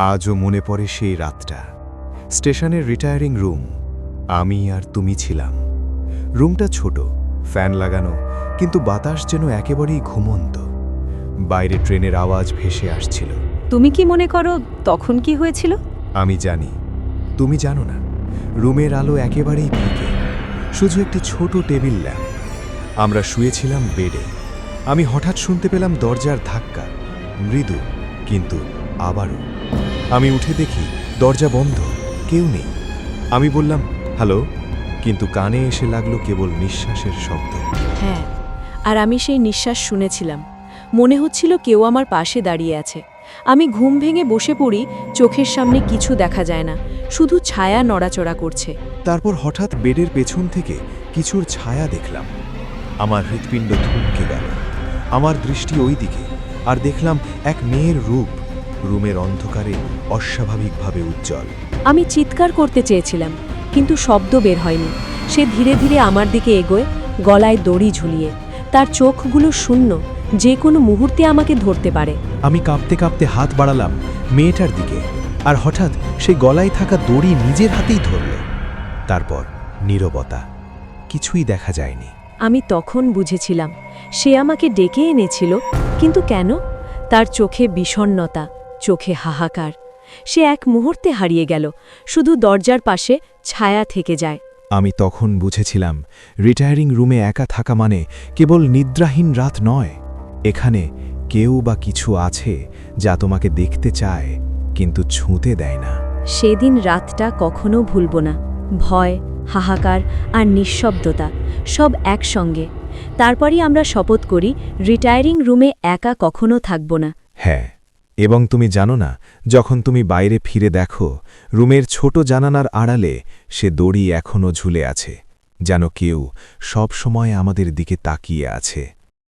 আজও মনে পড়ে সেই রাতটা। স্টেশনের রিটায়ারিং রুম। আমি আর তুমি ছিলাম। রুমটা ছোট, ফ্যান লাগানো, কিন্তু বাতাস যেন একেবারেই ঘুমন্ত। বাইরে ট্রেনের আওয়াজ ভেসে আসছিল। তুমি কি মনে করো তখন কি হয়েছিল? আমি জানি, তুমি জানো না। রুমের আলো একেবারেই ফিকে, শুধু একটি ছোট টেবিল ল্যাম্প। আমরা শুয়েছিলাম বেডে। আমি হঠাৎ শুনতে পেলাম দরজার ধাক্কা, মৃদু, কিন্তু আবারও। আমি উঠে দেখি দরজা বন্ধ, কেউ নেই। আমি বললাম, হ্যালো, কিন্তু কানে এসে লাগলো কেবল নিঃশ্বাসের শব্দ। হ্যাঁ, আর আমি সেই নিঃশ্বাস শুনেছিলাম। মনে হচ্ছিল কেউ আমার পাশে দাঁড়িয়ে আছে। আমি ঘুম ভেঙে বসে পড়ি, চোখের সামনে কিছু দেখা যায় না, শুধু ছায়া নড়াচড়া করছে। তারপর হঠাৎ বেডের পেছন থেকে কিছুর ছায়া দেখলাম। আমার হৃৎপিণ্ড থমকে গেল। আমার দৃষ্টি ওই দিকে, আর দেখলাম এক মেয়ের রূপ, রুমের অন্ধকারে অস্বাভাবিকভাবে উজ্জ্বল। আমি চিৎকার করতে চেয়েছিলাম, কিন্তু শব্দ বের হয়নি। সে ধীরে ধীরে আমার দিকে এগোয়, গলায় দড়ি ঝুলিয়ে। তার চোখগুলো শূন্য, যে কোনো মুহূর্তে আমাকে ধরতে পারে। আমি কাঁপতে কাঁপতে হাত বাড়ালাম মেয়েটার দিকে, আর হঠাৎ সে গলায় থাকা দড়ি নিজের হাতেই ধরল। তারপর নীরবতা, কিছুই দেখা যায়নি। আমি তখন বুঝেছিলাম সে আমাকে ডেকে এনেছিল, কিন্তু কেন? তার চোখে বিষণ্ণতা, চোখে হাহাকার। সে এক মুহূর্তে হারিয়ে গেল, শুধু দরজার পাশে ছায়া থেকে যায়। আমি তখন বুঝেছিলাম, রিটায়ারিং রুমে একা থাকা মানে কেবল নিদ্রাহীন রাত নয়। এখানে কেউ বা কিছু আছে যা তোমাকে দেখতে চায়, কিন্তু ছুঁতে দেয় না। সেদিন রাতটা কখনো ভুলব না। ভয়, হাহাকার আর নিঃশব্দতা, সব একসঙ্গে। তারপরই আমরা শপথ করি, রিটায়ারিং রুমে একা কখনো থাকব না। হ্যাঁ, এবং তুমি জানো না, যখন তুমি বাইরে ফিরে দেখো, রুমের ছোট জানালার আড়ালে সে দড়ি এখনও ঝুলে আছে, যেন কেউ সব সময় আমাদের দিকে তাকিয়ে আছে।